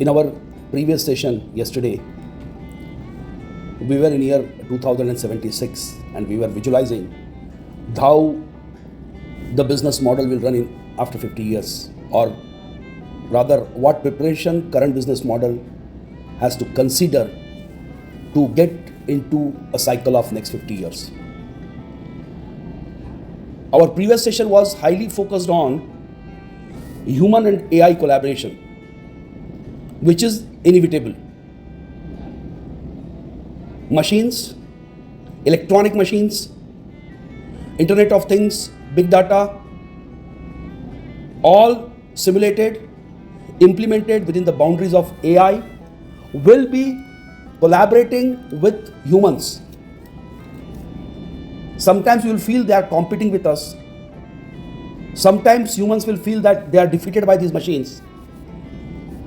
In our previous session yesterday, we were in year 2076 and we were visualizing how the business model will run in after 50 years, or rather what preparation current business model has to consider to get into a cycle of next 50 years. Our previous session was highly focused on human and AI collaboration, which is inevitable. Machines, electronic machines, Internet of Things, big data, all simulated, implemented within the boundaries of AI, will be collaborating with humans. Sometimes you will feel they are competing with us. Sometimes humans will feel that they are defeated by these machines.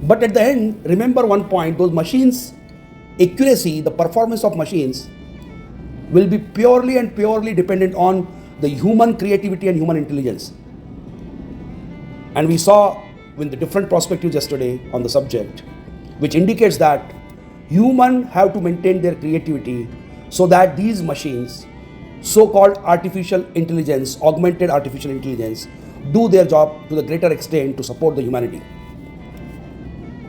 But at the end, remember one point, those machines' accuracy, the performance of machines will be purely and purely dependent on the human creativity and human intelligence. And we saw with the different perspectives yesterday on the subject, which indicates that humans have to maintain their creativity so that these machines, so-called artificial intelligence, augmented artificial intelligence, do their job to the greater extent to support the humanity.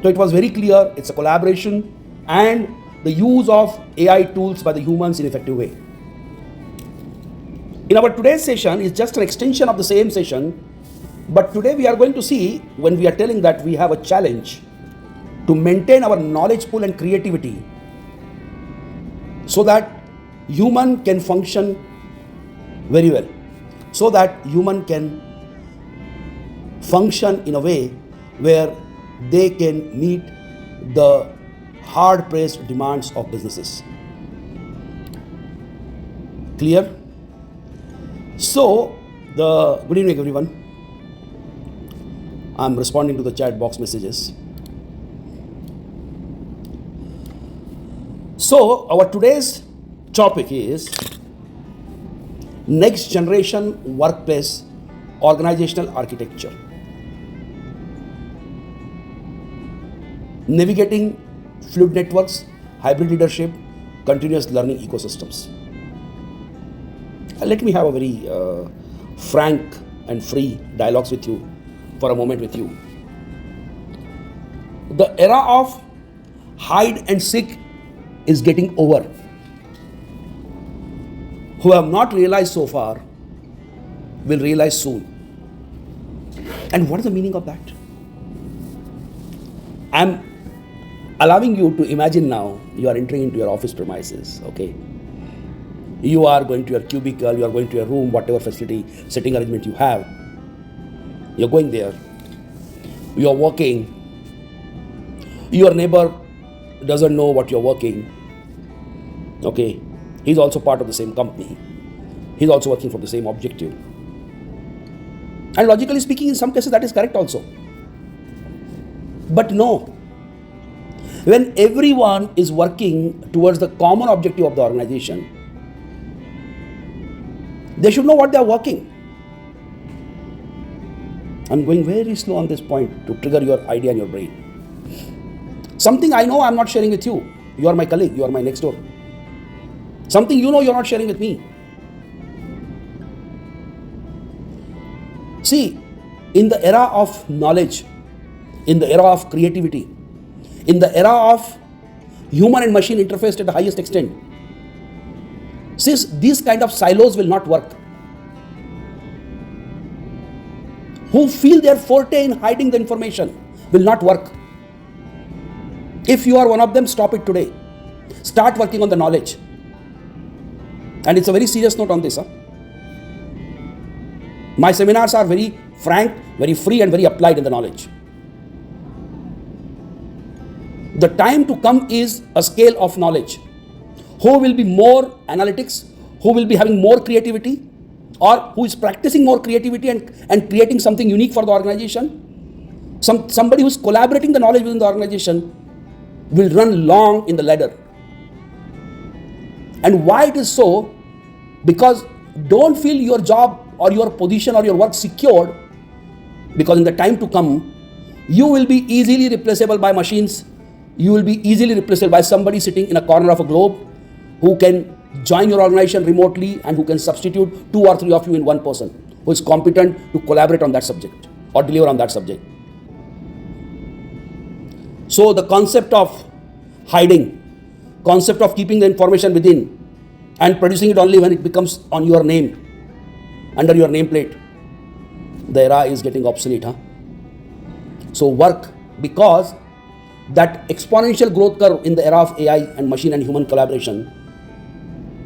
So it was very clear, it's a collaboration and the use of AI tools by the humans in an effective way. In our today's session is just an extension of the same session, but today we are going to see, when we are telling that we have a challenge to maintain our knowledge pool and creativity so that human can function very well, so that human can function in a way where they can meet the hard-pressed demands of businesses. Clear? So, good evening everyone. I'm responding to the chat box messages. So, our today's topic is next generation workplace organizational architecture. Navigating fluid networks, hybrid leadership, continuous learning ecosystems. Let me have a very frank and free dialogues with you for a moment with you. The era of hide and seek is getting over. Who have not realized so far will realize soon. And what is the meaning of that? I'm allowing you to imagine now you are entering into your office premises, okay? You are going to your cubicle, you are going to your room, whatever facility, sitting arrangement you have. You're going there. You are working. Your neighbor doesn't know what you're working. Okay? He's also part of the same company. He's also working for the same objective. And logically speaking, in some cases that is correct also. But no. When everyone is working towards the common objective of the organization, they should know what they are working. I'm going very slow on this point to trigger your idea in your brain. Something I know I'm not sharing with you. You are my colleague, you are my next door. Something you know you're not sharing with me. See, in the era of knowledge, in the era of creativity, in the era of human and machine interface at the highest extent, since these kind of silos will not work, who feel their forte in hiding the information will not work. If you are one of them, stop it today. Start working on the knowledge. And it's a very serious note on this. My seminars are very frank, very free and very applied in the knowledge. The time to come is a scale of knowledge. Who will be more analytics, who will be having more creativity, or who is practicing more creativity and creating something unique for the organization. Somebody who is collaborating the knowledge within the organization will run long in the ladder. And why it is so? Because don't feel your job or your position or your work secured, because in the time to come, You will be easily replaceable by machines. You will be easily replaceable by somebody sitting in a corner of a globe who can join your organization remotely and who can substitute 2 or 3 of you in one person who is competent to collaborate on that subject or deliver on that subject. So the concept of hiding, concept of keeping the information within and producing it only when it becomes on your name, under your nameplate, the era is getting obsolete. So work, because that exponential growth curve in the era of AI and machine and human collaboration,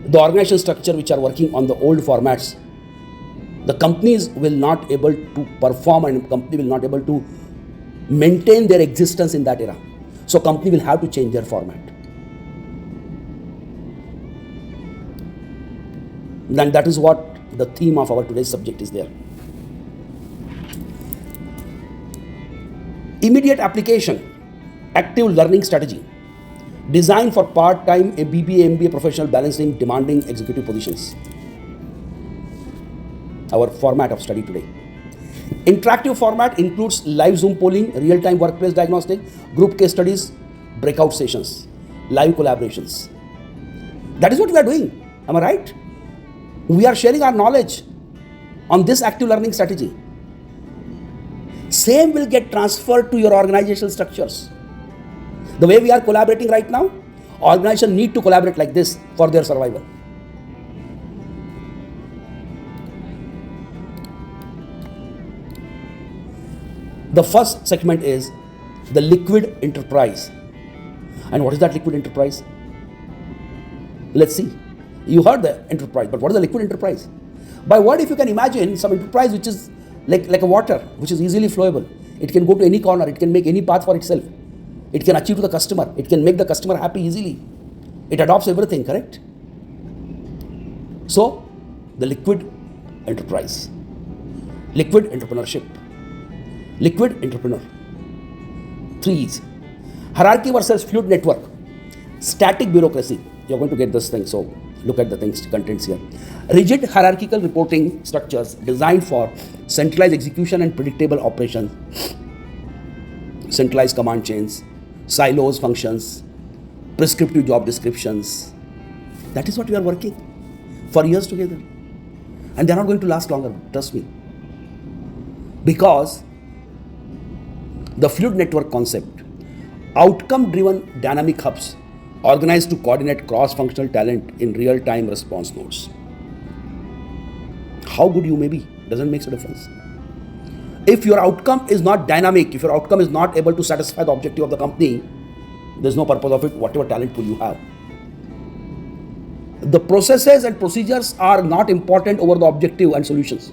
the organization structure which are working on the old formats, the companies will not able to perform and company will not able to maintain their existence in that era. So company will have to change their format. And that is what the theme of our today's subject is there. Immediate application, active learning strategy, designed for part-time BBA, MBA professional balancing demanding executive positions. Our format of study today. Interactive format includes live Zoom polling, real-time workplace diagnostic, group case studies, breakout sessions, live collaborations. That is what we are doing. Am I right? We are sharing our knowledge on this active learning strategy. Same will get transferred to your organizational structures. The way we are collaborating right now, organizations need to collaborate like this for their survival. The first segment is the liquid enterprise. And what is that liquid enterprise? Let's see. You heard the enterprise, but what is the liquid enterprise? By what if you can imagine some enterprise which is like a water, which is easily flowable. It can go to any corner, it can make any path for itself. It can achieve to the customer, it can make the customer happy easily. It adopts everything, correct? So, the liquid enterprise, liquid entrepreneurship, liquid entrepreneur. 3 E's. Hierarchy versus fluid network, static bureaucracy. You're going to get this thing, so look at the contents here. Rigid hierarchical reporting structures designed for centralized execution and predictable operations, centralized command chains, silos functions, prescriptive job descriptions. That is what we are working for years together. And they are not going to last longer, trust me. Because the fluid network concept, outcome-driven dynamic hubs organized to coordinate cross-functional talent in real-time response nodes. How good you may be doesn't make a difference. If your outcome is not dynamic, if your outcome is not able to satisfy the objective of the company, there's no purpose of it, whatever talent pool you have. The processes and procedures are not important over the objective and solutions.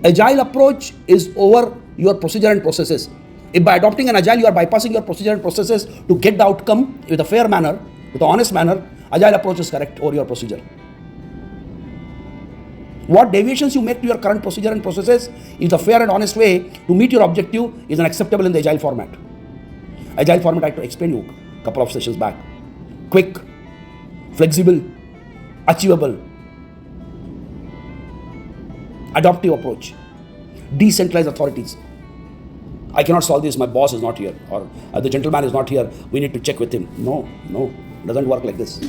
Agile approach is over your procedure and processes. If by adopting an agile, you are bypassing your procedure and processes to get the outcome with a fair manner, with an honest manner, agile approach is correct over your procedure. What deviations you make to your current procedure and processes is a fair and honest way to meet your objective is unacceptable in the agile format. Agile format I had to explain you a couple of sessions back. Quick, flexible, achievable, adaptive approach, decentralized authorities. I cannot solve this, my boss is not here, or the gentleman is not here, we need to check with him. No, doesn't work like this.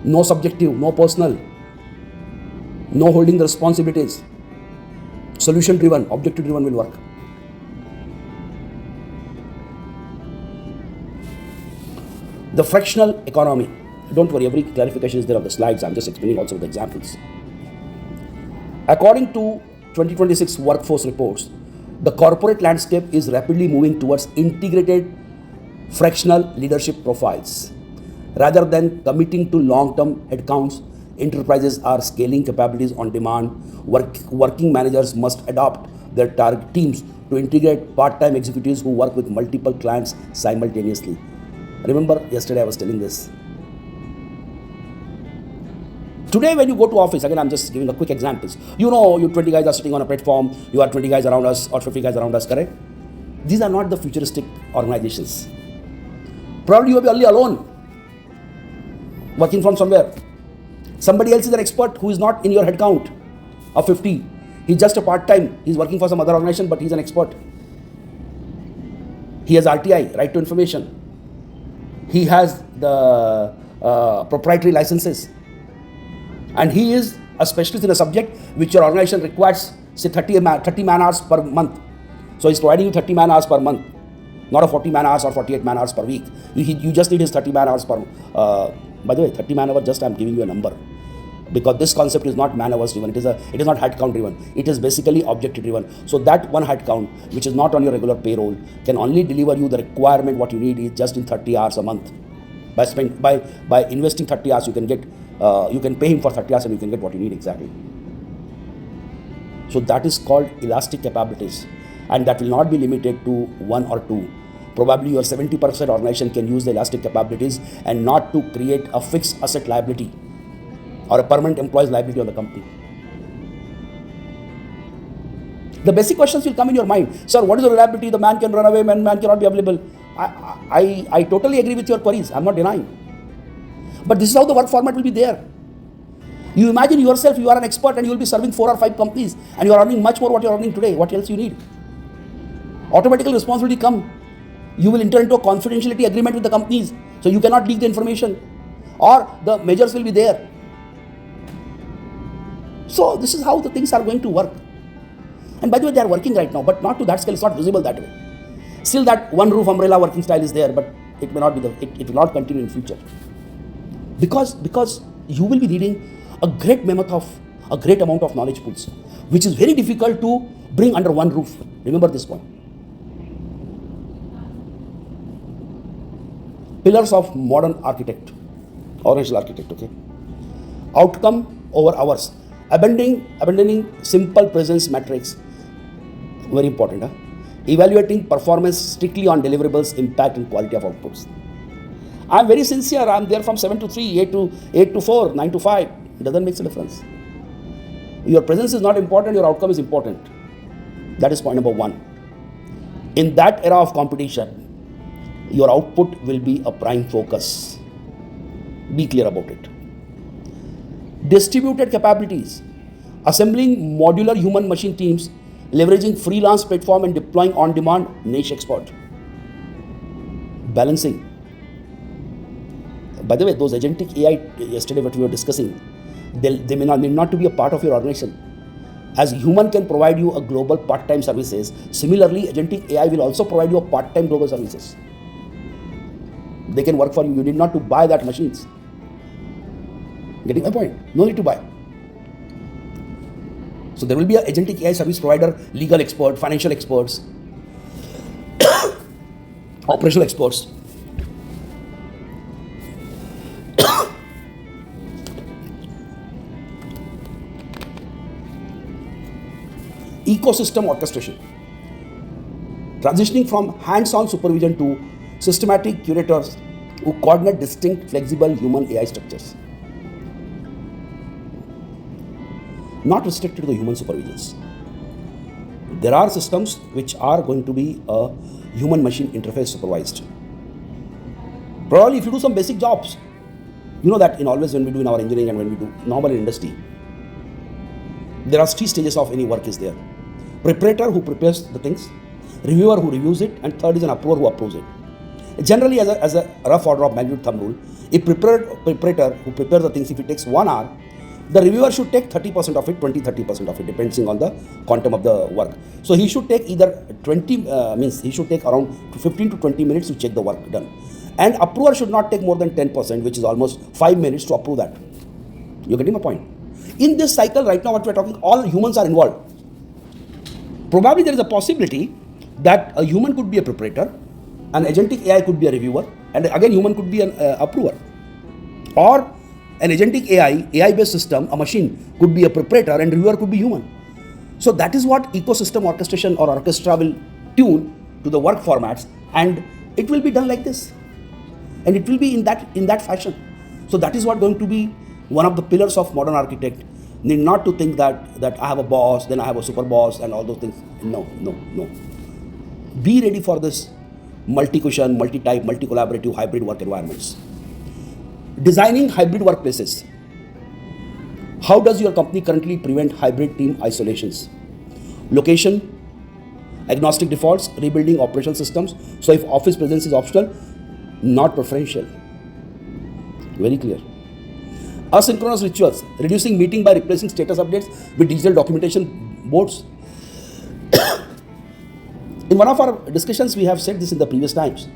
No subjective, no personal, no holding the responsibilities. Solution driven, objective driven will work. The fractional economy. Don't worry, every clarification is there on the slides. I'm just explaining also with examples. According to 2026 workforce reports, the corporate landscape is rapidly moving towards integrated fractional leadership profiles. Rather than committing to long-term headcounts, enterprises are scaling capabilities on demand. Working managers must adopt their target teams to integrate part-time executives who work with multiple clients simultaneously. Remember, yesterday I was telling this. Today when you go to office, again I'm just giving a quick examples. You 20 guys are sitting on a platform, you are 20 guys around us or 50 guys around us, correct? These are not the futuristic organizations. Probably you will be only alone, working from somewhere. Somebody else is an expert who is not in your headcount of 50. He's just a part-time. He's working for some other organization, but he's an expert. He has RTI, right to information. He has the proprietary licenses. And he is a specialist in a subject which your organization requires, say 30 man hours per month. So he's providing you 30 man hours per month, not a 40 man hours or 48 man hours per week. You just need his 30 man hours per, by the way, 30 man hours, just I'm giving you a number. Because this concept is not man hours driven, it is not head count driven, it is basically objective driven. So that one head count, which is not on your regular payroll, can only deliver you the requirement what you need is just in 30 hours a month. By investing 30 hours, you can get, you can pay him for 30 hours and you can get what you need exactly. So that is called elastic capabilities, and that will not be limited to one or two. Probably your 70% organization can use the elastic capabilities and not to create a fixed asset liability or a permanent employee's liability on the company. The basic questions will come in your mind. Sir, what is the reliability? The man can run away, man cannot be available. I totally agree with your queries. I'm not denying. But this is how the work format will be there. You imagine yourself, you are an expert and you will be serving 4 or 5 companies and you are earning much more what you are earning today. What else you need? Automatically responsibility come. You will enter into a confidentiality agreement with the companies. So you cannot leak the information. Or the measures will be there. So this is how the things are going to work. And by the way, they are working right now, but not to that scale. It's not visible that way. Still that one roof umbrella working style is there, but it may not be it will not continue in future. Because you will be needing a great mammoth of a great amount of knowledge pools, which is very difficult to bring under one roof. Remember this point. Pillars of modern organizational architect, okay? Outcome over hours. Abandoning simple presence metrics, very important. Evaluating performance strictly on deliverables, impact and quality of outputs. I'm very sincere. I'm there from 7 to 3, 8 to 4, 9 to 5. It doesn't make a difference. Your presence is not important, your outcome is important. That is point number 1. In that era of competition, your output will be a prime focus. Be clear about it. Distributed capabilities. Assembling modular human-machine teams, leveraging freelance platform and deploying on-demand niche expert. Balancing. By the way, those agentic AI yesterday what we were discussing, they may not to be a part of your organization. As human can provide you a global part-time services, similarly agentic AI will also provide you a part-time global services. They can work for you. You need not to buy that machines. Getting my point? No need to buy. So there will be an agentic AI service provider, legal expert, financial experts, operational experts. Ecosystem orchestration. Transitioning from hands-on supervision to systematic curators who coordinate distinct, flexible human AI structures. Not restricted to the human supervisions. There are systems which are going to be a human-machine interface supervised. Probably if you do some basic jobs, you know that in always when we do in our engineering and when we do normal in industry, there are 3 stages of any work is there. Preparator who prepares the things, reviewer who reviews it, and third is an approver who approves it. Generally, as a rough order of magnitude thumb rule, a preparator who prepares the things, if it takes 1 hour, the reviewer should take 30% of it, 20-30% of it, depending on the quantum of the work. So he should take either he should take around 15 to 20 minutes to check the work done. And approver should not take more than 10%, which is almost 5 minutes to approve that. You're getting my point? In this cycle right now, what we're talking, all humans are involved. Probably there is a possibility that a human could be a preparator, an agentic AI could be a reviewer, and again human could be an approver. Or an agentic AI-based system, a machine could be a preparator and reviewer could be human. So that is what ecosystem orchestration or orchestra will tune to the work formats, and it will be done like this. And it will be in that fashion. So that is what going to be one of the pillars of modern architect. Need not to think that I have a boss, then I have a super boss and all those things. No. Be ready for this multi-cushion, multi-type, multi-collaborative hybrid work environments. Designing hybrid workplaces. How does your company currently prevent hybrid team isolations? Location, agnostic defaults, rebuilding operational systems. So if office presence is optional, not preferential. Very clear. Asynchronous rituals, reducing meeting by replacing status updates with digital documentation boards. In one of our discussions, we have said this in the previous times,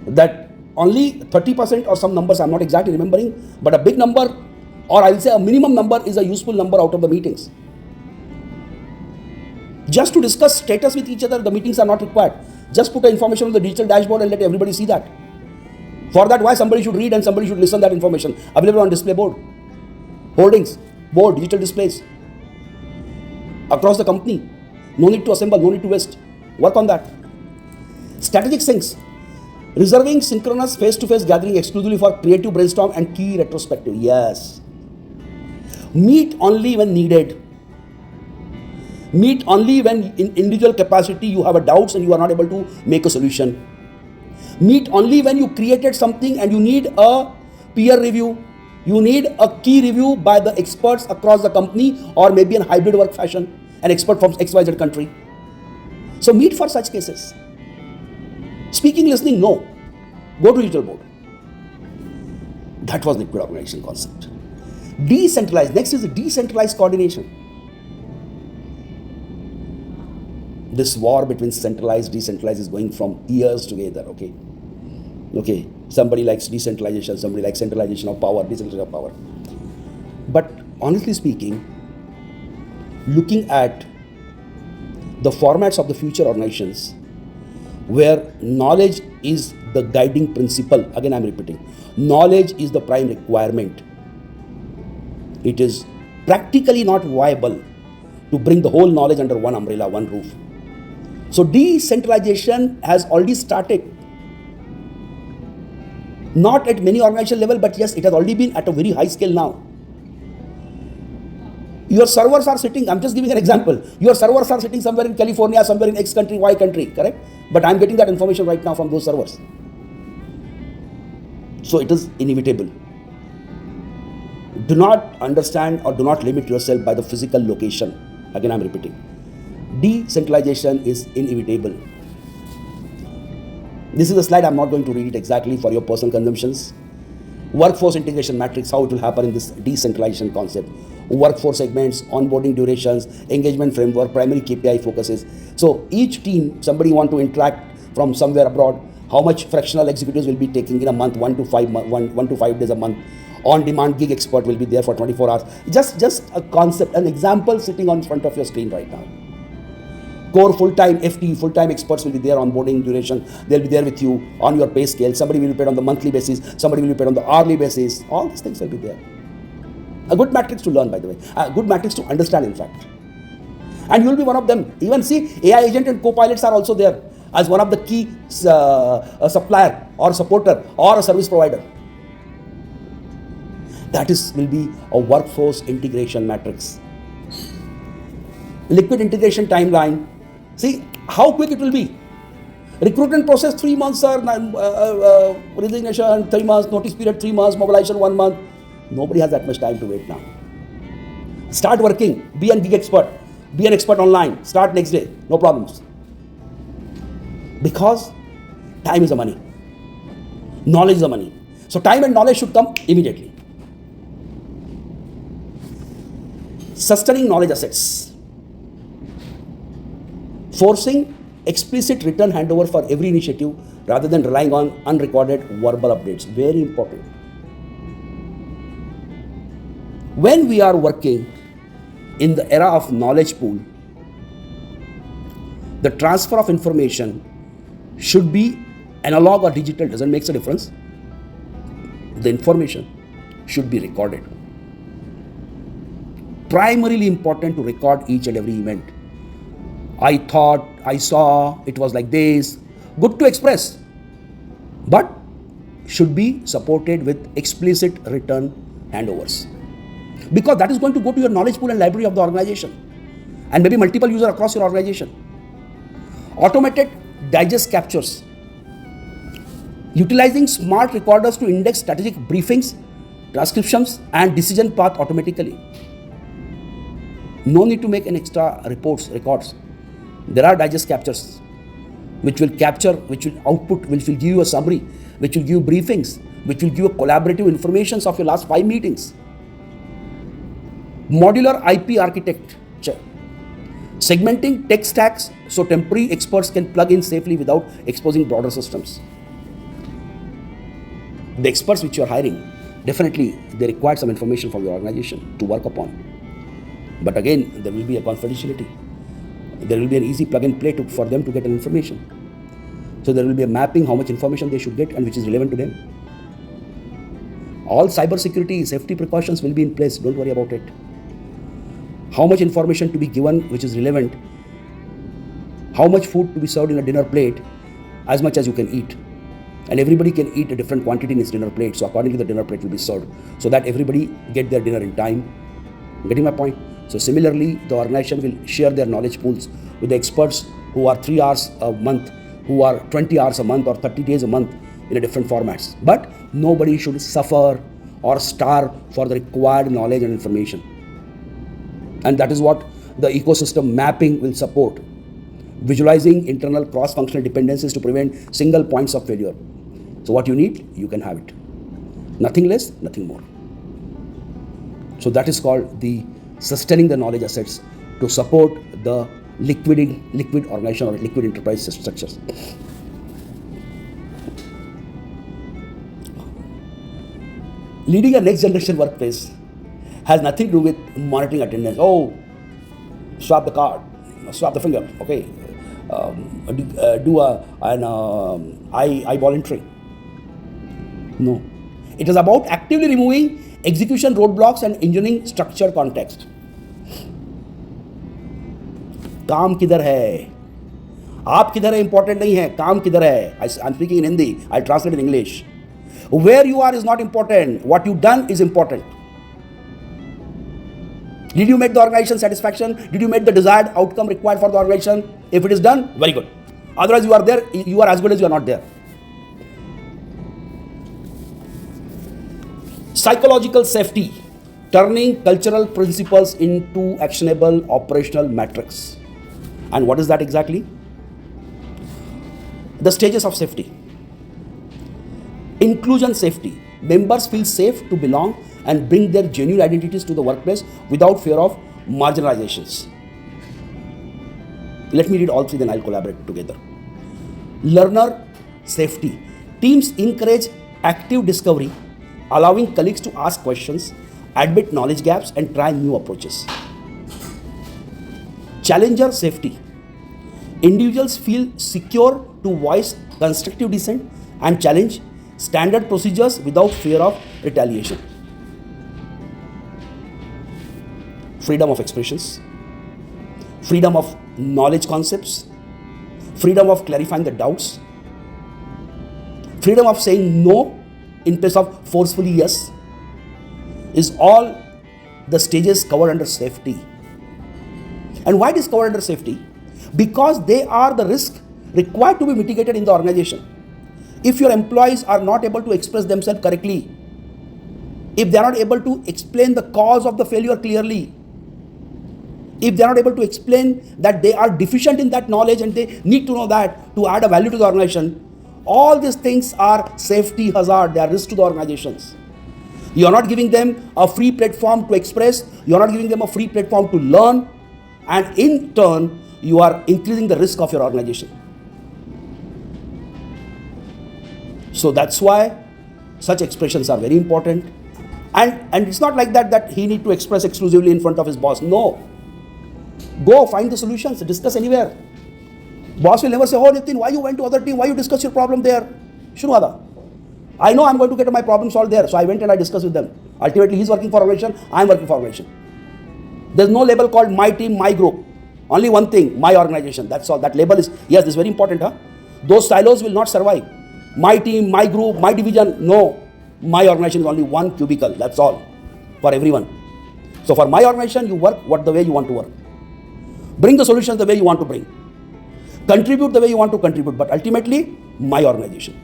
that only 30% or some numbers, I'm not exactly remembering, but a big number, or I'll say a minimum number, is a useful number out of the meetings. Just to discuss status with each other, the meetings are not required. Just put the information on the digital dashboard and let everybody see that. For that, why somebody should read and somebody should listen that information? Available on display board, hoardings, board, digital displays across the company. No need to assemble, no need to waste. Work on that. Strategic syncs, reserving synchronous face-to-face gathering exclusively for creative brainstorm and key retrospective. Yes. Meet only when needed. Meet only when in individual capacity you have a doubts and you are not able to make a solution. Meet only when you created something and you need a peer review. You need a key review by the experts across the company, or maybe in hybrid work fashion, an expert from XYZ country. So meet for such cases. Speaking, listening, no. Go to digital board. That was liquid organization concept. Decentralized. Next is the decentralized coordination. This war between centralized, decentralized is going from years together, okay? Somebody likes decentralization, somebody likes centralization of power, decentralization of power. But honestly speaking, looking at the formats of the future organizations, where knowledge is the guiding principle, again I'm repeating, knowledge is the prime requirement. It is practically not viable to bring the whole knowledge under one umbrella, one roof. So decentralization has already started. Not at many organization level, but yes, it has already been at a very high scale now. Your servers are sitting, I'm just giving an example. Your servers are sitting somewhere in California, somewhere in X country, Y country, correct? But I'm getting that information right now from those servers. So it is inevitable. Do not understand or do not limit yourself by the physical location. Again, I'm repeating. Decentralization is inevitable. This is a slide, I'm not going to read it exactly for your personal consumptions. Workforce integration matrix, how it will happen in this decentralization concept. Workforce segments, onboarding durations, engagement framework, primary KPI focuses. So each team, somebody want to interact from somewhere abroad, how much fractional executives will be taking in a month, 1 to 5 days a month. On-demand gig expert will be there for 24 hours. Just a concept, an example sitting on front of your screen right now. Core full-time FT, full-time experts will be there, onboarding duration. They'll be there with you on your pay scale. Somebody will be paid on the monthly basis. Somebody will be paid on the hourly basis. All these things will be there. A good matrix to learn, by the way. A good matrix to understand, in fact. And you will be one of them. Even see, AI agent and co-pilots are also there as one of the key supplier or supporter or a service provider. That will be a workforce integration matrix. Liquid integration timeline. See how quick it will be. Recruitment process 3 months, sir. Resignation 3 months, notice period 3 months, mobilization 1 month. Nobody has that much time to wait now. Start working. Be an gig expert. Be an expert online. Start next day. No problems. Because time is the money. Knowledge is the money. So time and knowledge should come immediately. Sustaining knowledge assets. Forcing explicit written handover for every initiative rather than relying on unrecorded verbal updates. Very important. When we are working in the era of knowledge pool, the transfer of information should be analog or digital, doesn't make a difference. The information should be recorded. Primarily important to record each and every event. I thought, I saw, it was like this. Good to express, but should be supported with explicit written handovers. Because that is going to go to your knowledge pool and library of the organization and maybe multiple users across your organization. Automated digest captures. Utilizing smart recorders to index strategic briefings, transcriptions and decision path automatically. No need to make an extra records. There are digest captures which will capture, which will output, which will give you a summary, which will give you briefings, which will give you collaborative informations of your last 5 meetings. Modular IP architecture. Segmenting tech stacks so temporary experts can plug in safely without exposing broader systems. The experts which you are hiring, definitely they require some information from your organization to work upon. But again, there will be a confidentiality. There will be an easy plug and play for them to get an information. So there will be a mapping how much information they should get and which is relevant to them. All cybersecurity safety precautions will be in place. Don't worry about it. How much information to be given which is relevant, how much food to be served in a dinner plate, as much as you can eat. And everybody can eat a different quantity in his dinner plate. So accordingly the dinner plate will be served so that everybody get their dinner in time. Getting my point? So similarly, the organization will share their knowledge pools with the experts who are 3 hours a month, who are 20 hours a month or 30 days a month in a different formats. But nobody should suffer or starve for the required knowledge and information. And that is what the ecosystem mapping will support. Visualizing internal cross-functional dependencies to prevent single points of failure. So what you need, you can have it. Nothing less, nothing more. So that is called the sustaining the knowledge assets to support the liquid organization or liquid enterprise structures. Leading a next generation workplace has nothing to do with monitoring attendance. Oh, swap the card, swap the finger, okay. Do an eyeball entry. No. It is about actively removing execution roadblocks and engineering structure context. काम किधर है? आप किधर है important नहीं है, काम किधर है? I'm speaking in Hindi, I'll translate in English. Where you are is not important, what you done is important. Did you make the organization satisfaction? Did you make the desired outcome required for the organization? If it is done, very good. Otherwise you are there, you are as good as you are not there. Psychological safety, turning cultural principles into actionable operational metrics. And what is that exactly? The stages of safety. Inclusion safety. Members feel safe to belong and bring their genuine identities to the workplace without fear of marginalizations. Let me read all three, then I'll collaborate together. Learner safety. Teams encourage active discovery, allowing colleagues to ask questions, admit knowledge gaps, and try new approaches. Challenger safety. Individuals feel secure to voice constructive dissent and challenge standard procedures without fear of retaliation. Freedom of expressions, freedom of knowledge concepts, freedom of clarifying the doubts, freedom of saying no in place of forcefully yes, is all the stages covered under safety. And why it is covered under safety? Because they are the risk required to be mitigated in the organization. If your employees are not able to express themselves correctly, if they are not able to explain the cause of the failure clearly, if they are not able to explain that they are deficient in that knowledge and they need to know that to add a value to the organization, all these things are safety hazard, they are risk to the organizations. You are not giving them a free platform to express, you are not giving them a free platform to learn, and in turn, you are increasing the risk of your organization. So that's why such expressions are very important. And it's not like that he need to express exclusively in front of his boss. No. Go find the solutions, discuss anywhere. Boss will never say, oh Nitin, why you went to other team? Why you discuss your problem there? Shunwada. I know I'm going to get my problem solved there. So I went and I discussed with them. Ultimately, he's working for organization, I'm working for organization. There's no label called my team, my group. Only one thing, my organization. That's all. That label is, yes, this is very important. Those silos will not survive. My team, my group, my division. No. My organization is only one cubicle. That's all. For everyone. So for my organization, you work the way you want to work. Bring the solutions the way you want to bring. Contribute the way you want to contribute. But ultimately, my organization.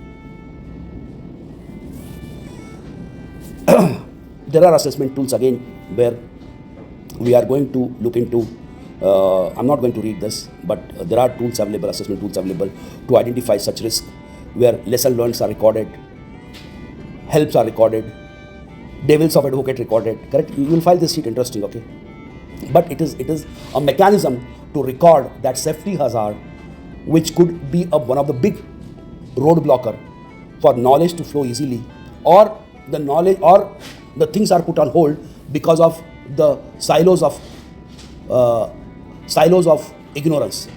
There are assessment tools again where we are going to look into, I'm not going to read this, but there are tools available, assessment tools available to identify such risk, where lesson learned are recorded, helps are recorded, devils of advocate recorded, correct? You will find this sheet interesting, okay? But it is a mechanism to record that safety hazard, which could be one of the big roadblocker for knowledge to flow easily, or the knowledge or the things are put on hold because of the silos of ignorance,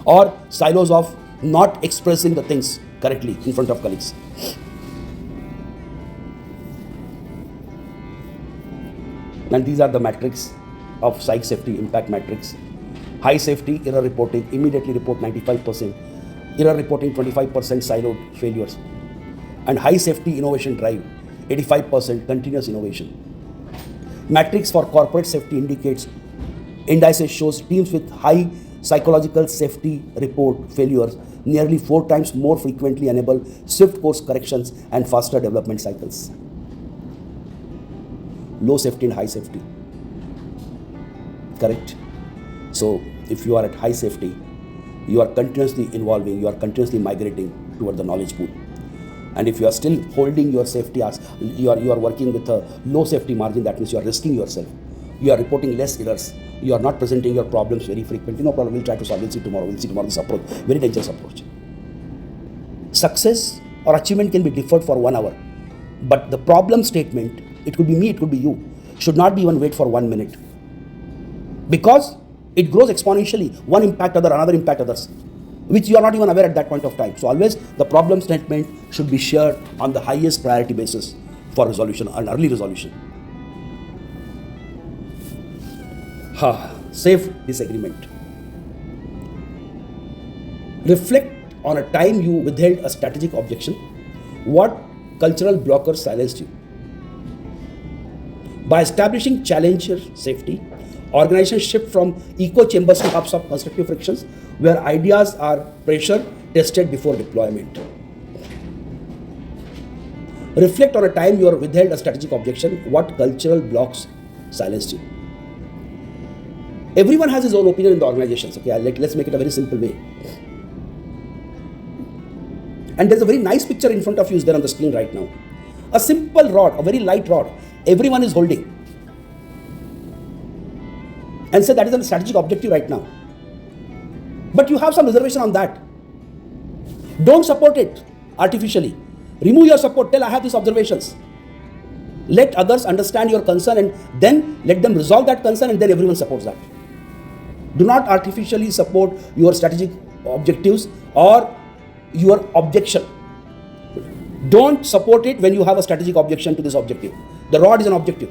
or silos of not expressing the things correctly in front of colleagues. And these are the metrics of psych safety impact matrix. High safety, error reporting, immediately report 95%, error reporting 25% siloed failures, and high safety innovation drive, 85% continuous innovation. Matrix for corporate safety indices shows teams with high psychological safety report failures nearly 4 times more frequently enable swift course corrections and faster development cycles. Low safety and high safety, correct? So if you are at high safety, you are continuously evolving, you are continuously migrating toward the knowledge pool. And if you are still holding your safety as you are working with a low safety margin, that means you are risking yourself. You are reporting less errors. You are not presenting your problems very frequently. No problem, we'll try to solve, we'll see tomorrow this approach. Very dangerous approach. Success or achievement can be deferred for 1 hour, but the problem statement, it could be me, it could be you, should not be even wait for 1 minute, because it grows exponentially. One impact other, another impact others, which you are not even aware at that point of time. So always the problem statement should be shared on the highest priority basis for resolution and early resolution. Safe disagreement. Reflect on a time you withheld a strategic objection. What cultural blockers silenced you? By establishing challenger safety, organizations shift from echo chambers to hubs of constructive frictions, where ideas are pressure tested before deployment. Reflect on a time you withheld a strategic objection. What cultural blocks silenced you? Everyone has his own opinion in the organizations. Okay, let's make it a very simple way. And there's a very nice picture in front of you, is there on the screen right now. A simple rod, a very light rod, everyone is holding. And say that is a strategic objective right now. But you have some reservation on that. Don't support it artificially. Remove your support. Tell, I have these observations. Let others understand your concern, and then let them resolve that concern, and then everyone supports that. Do not artificially support your strategic objectives or your objection. Don't support it when you have a strategic objection to this objective. The rod is an objective.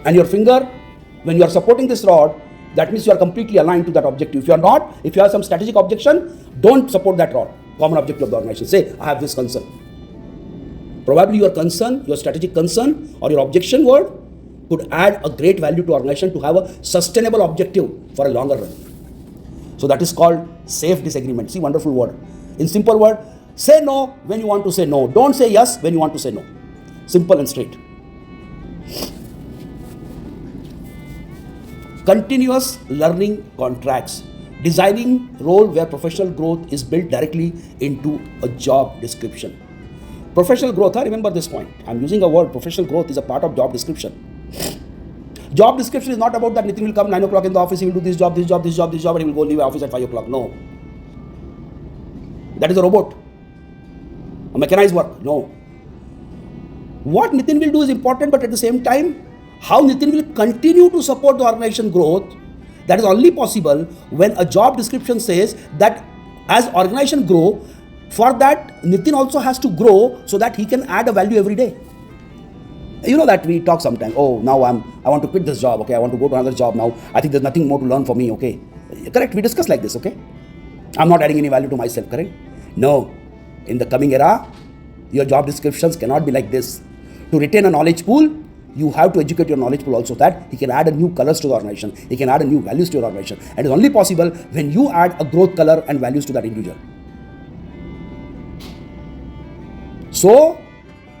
And your finger, when you are supporting this rod, that means you are completely aligned to that objective. If you are not, if you have some strategic objection, don't support that rod. Common objective of the organization. Say, I have this concern. Probably your concern, your strategic concern or your objection word could add a great value to organization to have a sustainable objective for a longer run. So that is called safe disagreement. See, wonderful word. In simple word, say no when you want to say no. Don't say yes when you want to say no. Simple and straight. Continuous learning contracts. Designing role where professional growth is built directly into a job description. Professional growth, remember this point. I'm using a word, professional growth is a part of job description. Job description is not about that Nitin will come 9 o'clock in the office, he will do this job, and he will go leave office at 5 o'clock. No. That is a robot. A mechanized work. No. What Nitin will do is important, but at the same time, how Nitin will continue to support the organization growth, that is only possible when a job description says that as organization grow, for that Nitin also has to grow so that he can add a value every day. You know that we talk sometimes, oh, now I want to quit this job, okay, I want to go to another job now, I think there's nothing more to learn for me, okay. Correct, we discuss like this, okay. I'm not adding any value to myself, correct. No, in the coming era, your job descriptions cannot be like this. To retain a knowledge pool, you have to educate your knowledge pool also that he can add a new colors to the organization, he can add a new values to your organization. And it is only possible when you add a growth color and values to that individual. So,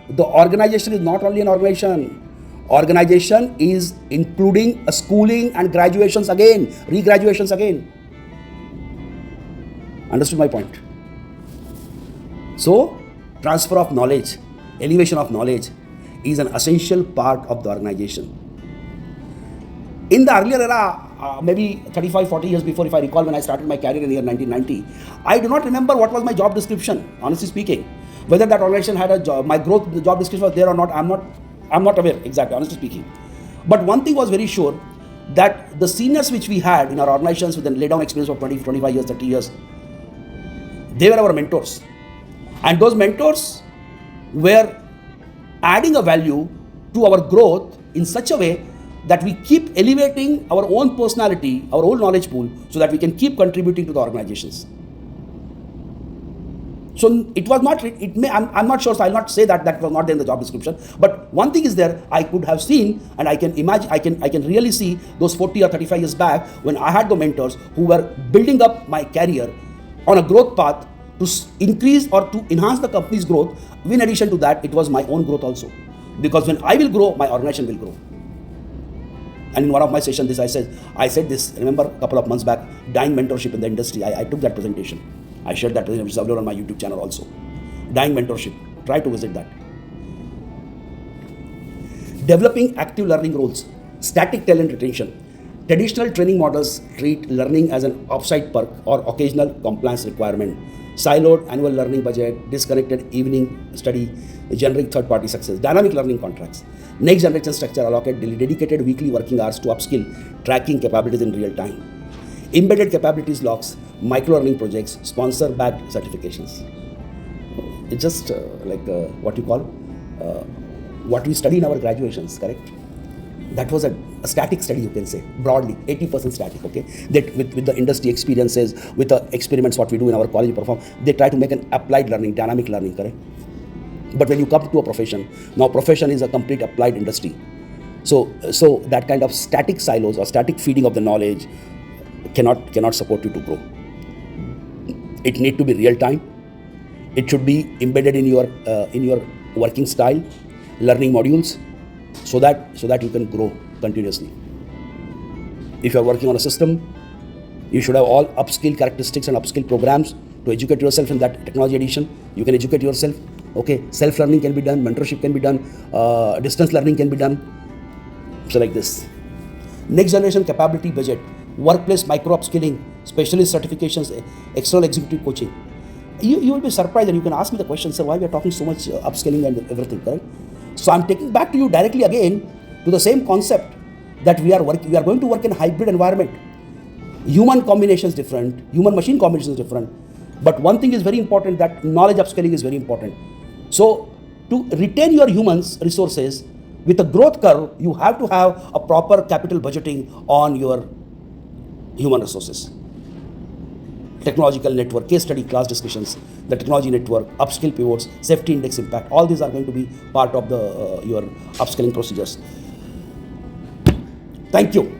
the organization is not only an organization. Organization is including a schooling and graduations again, regraduations again. Understood my point? So, transfer of knowledge, elevation of knowledge is an essential part of the organization. In the earlier era, maybe 35, 40 years before, if I recall, when I started my career in the year 1990, I do not remember what was my job description, honestly speaking. Whether that organization had a job, my growth, the job description was there or not, I'm not aware exactly, honestly speaking. But one thing was very sure, that the seniors which we had in our organizations with a lay down experience of 20, 25 years, 30 years, they were our mentors. And those mentors were adding a value to our growth in such a way that we keep elevating our own personality, our own knowledge pool, so that we can keep contributing to the organizations. So it was not, I'm not sure, so I'll not say that was not there in the job description. But one thing is there, I could have seen, and I can imagine, I can really see those 40 or 35 years back when I had the mentors who were building up my career on a growth path to increase or to enhance the company's growth. In addition to that, it was my own growth also. Because when I will grow, my organization will grow. And in one of my sessions, I said this, remember a couple of months back, dying mentorship in the industry. I took that presentation. I shared that presentation, which is available on my YouTube channel also. Dying mentorship. Try to visit that. Developing active learning roles. Static talent retention. Traditional training models treat learning as an offsite perk or occasional compliance requirement. Siloed annual learning budget, disconnected evening study, generic third-party success, dynamic learning contracts. Next generation structure allocate dedicated weekly working hours to upskill tracking capabilities in real time. Embedded capabilities logs, micro-learning projects, sponsor-backed certifications. It's just what you call, what we study in our graduations, correct? That was a static study, you can say, broadly, 80% static, okay? That with the industry experiences, with the experiments, what we do in our college perform, they try to make an applied learning, dynamic learning, correct? But when you come to a profession, now profession is a complete applied industry. So that kind of static silos or static feeding of the knowledge cannot support you to grow. It need to be real time. It should be embedded in your working style, learning modules, so that you can grow continuously. If you are working on a system, you should have all upskill characteristics and upskill programs to educate yourself in that technology edition. You can educate yourself. Okay, self-learning can be done, mentorship can be done, distance learning can be done. So like this. Next generation capability budget, workplace micro upskilling, specialist certifications, external executive coaching. You will be surprised, and you can ask me the question, sir, why we are talking so much upskilling and everything, correct? So I'm taking back to you directly again to the same concept that we are going to work in a hybrid environment. Human combination is different, human machine combination is different. But one thing is very important, that knowledge upskilling is very important. So to retain your humans resources with a growth curve, you have to have a proper capital budgeting on your human resources. Technological network, case study, class discussions, the technology network, upskill pivots, safety index impact, all these are going to be part of the your upskilling procedures. Thank you.